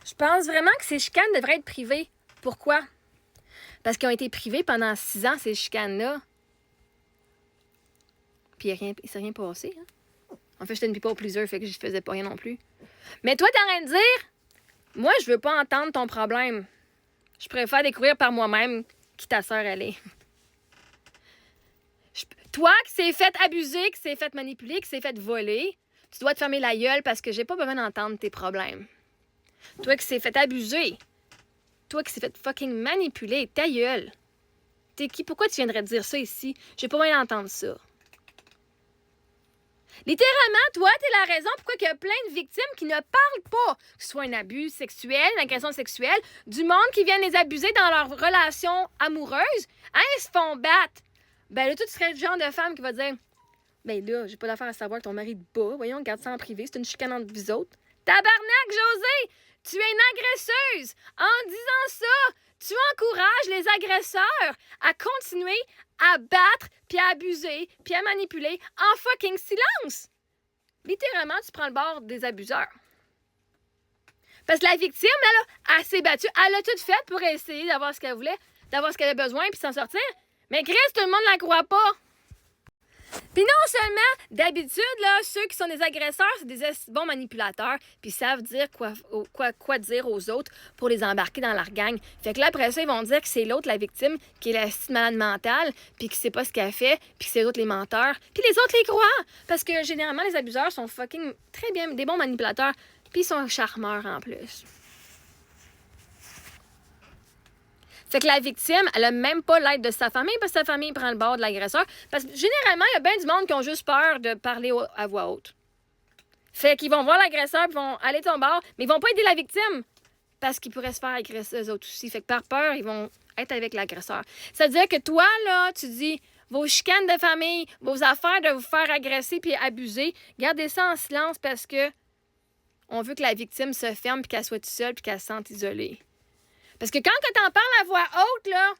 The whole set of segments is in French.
Je pense vraiment que ces chicanes devraient être privées. Pourquoi? Parce qu'ils ont été privés pendant 6 ans, ces chicanes-là. Puis il s'est rien passé. Hein? En fait, j'étais une people pleaser, fait que je faisais pas rien non plus. Mais toi, t'es en train de dire, moi, je veux pas entendre ton problème. Je préfère découvrir par moi-même qui ta sœur elle est. Toi, qui s'est fait abuser, qui s'est fait manipuler, qui s'est fait voler, tu dois te fermer la gueule parce que j'ai pas besoin d'entendre tes problèmes. Toi qui s'est fait abuser, toi qui s'est fait fucking manipuler, ta gueule. T'es qui? Pourquoi tu viendrais te dire ça ici? J'ai pas besoin d'entendre ça. Littéralement, toi, t'es la raison pourquoi il y a plein de victimes qui ne parlent pas, que ce soit un abus sexuel, une agression sexuelle, du monde qui vient les abuser dans leur relation amoureuse. Hein, ils se font battre. Ben là, toi, tu serais le genre de femme qui va dire, ben là, j'ai pas d'affaire à savoir que ton mari te bat. Voyons, garde ça en privé, c'est une chicane entre vous autres. Tabarnak, Josée! Tu es une agresseuse! En disant ça, tu encourages les agresseurs à continuer à battre, puis à abuser, puis à manipuler en fucking silence. Littéralement, tu prends le bord des abuseurs. Parce que la victime, elle s'est battue. Elle a tout fait pour essayer d'avoir ce qu'elle voulait, d'avoir ce qu'elle avait besoin, puis s'en sortir. Mais Chris, tout le monde ne la croit pas. Puis non seulement, d'habitude, là, ceux qui sont des agresseurs, c'est des bons manipulateurs, puis ils savent dire quoi dire aux autres pour les embarquer dans leur gang. Fait que là, après ça, ils vont dire que c'est l'autre, la victime, qui est la malade mentale, puis qui sait pas ce qu'elle fait, puis que c'est l'autre les menteurs. Puis les autres les croient! Parce que généralement, les abuseurs sont fucking très bien, des bons manipulateurs, puis ils sont charmeurs en plus. Fait que la victime, elle a même pas l'aide de sa famille parce que sa famille prend le bord de l'agresseur. Parce que généralement, il y a bien du monde qui ont juste peur de parler à voix haute. Fait qu'ils vont voir l'agresseur et vont aller de son bord, mais ils vont pas aider la victime parce qu'ils pourraient se faire agresser eux autres aussi. Fait que par peur, ils vont être avec l'agresseur. C'est-à-dire que toi, là, tu dis vos chicanes de famille, vos affaires de vous faire agresser puis abuser, gardez ça en silence parce que on veut que la victime se ferme puis qu'elle soit toute seule puis qu'elle se sente isolée. Parce que quand tu en parles à voix haute, là,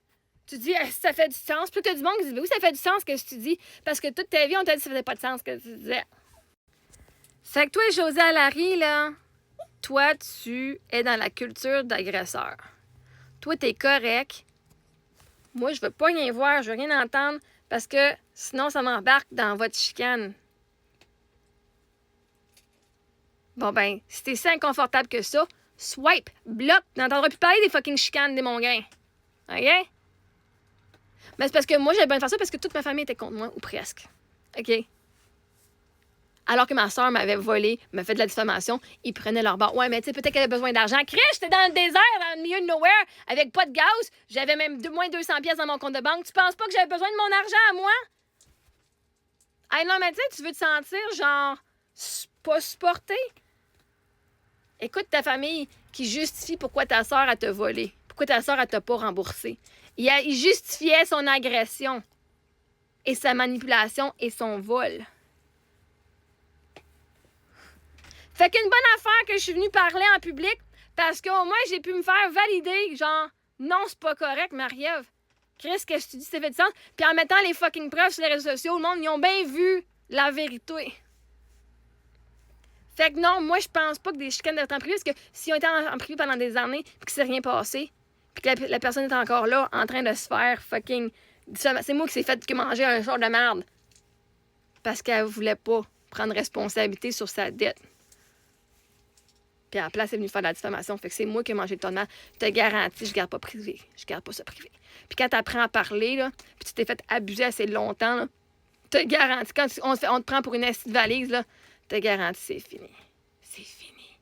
tu dis ça fait du sens. Plus que du monde qui dit oui, ça fait du sens ce que tu dis. Parce que toute ta vie, on t'a dit que ça faisait pas de sens ce que tu disais. Fait que toi, Josée Allary, là, toi, tu es dans la culture d'agresseur. Toi, t'es correct. Moi, je veux pas rien voir, je veux rien entendre parce que sinon, ça m'embarque dans votre chicane. Bon, ben, si t'es si inconfortable que ça, swipe, bloque, n'entendras plus parler des fucking chicanes des mongains. OK? Mais c'est parce que moi, j'avais besoin de faire ça parce que toute ma famille était contre moi, ou presque. OK? Alors que ma soeur m'avait volé, m'a fait de la diffamation, ils prenaient leur bord. Ouais, mais tu sais, peut-être qu'elle avait besoin d'argent. Chris, j'étais dans le désert, dans le milieu de nowhere, avec pas de gaz. J'avais même moins de 200 pièces dans mon compte de banque. Tu penses pas que j'avais besoin de mon argent à moi? Ah non, mais tu sais, tu veux te sentir genre pas supporté? Écoute ta famille qui justifie pourquoi ta sœur a te volé. Pourquoi ta sœur a t'a pas remboursé. Il justifiait son agression et sa manipulation et son vol. Fait qu'une bonne affaire que je suis venue parler en public parce qu'au moins j'ai pu me faire valider. Genre, non, c'est pas correct, Marie-Ève. Chris, qu'est-ce que tu dis, ça fait du sens? Puis en mettant les fucking preuves sur les réseaux sociaux, le monde, ils ont bien vu la vérité. Fait que non, moi, je pense pas que des chicanes devraient être en privé, parce que s'ils ont été en privé pendant des années, puis que c'est rien passé, puis que la personne est encore là, en train de se faire fucking... C'est moi qui s'est fait manger un genre de merde. Parce qu'elle voulait pas prendre responsabilité sur sa dette. Puis à la place, elle est venue faire de la diffamation. Fait que c'est moi qui ai mangé le ton de merde. Je te garantis, je garde pas privé. Je garde pas ça privé. Puis quand t'apprends à parler, là, puis tu t'es fait abuser assez longtemps, là, je te garantis, quand on te prend pour une assiette valise, là, je te garantis, c'est fini. C'est fini.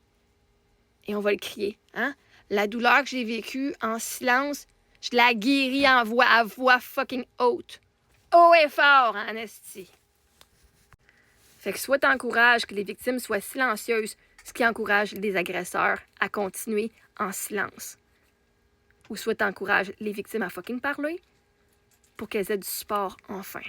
Et on va le crier, hein? La douleur que j'ai vécue en silence, je la guéris à voix fucking haute. Haut et fort, en esti. Fait que soit t'encourages que les victimes soient silencieuses, ce qui encourage les agresseurs à continuer en silence. Ou soit t'encourages les victimes à fucking parler pour qu'elles aient du support enfin.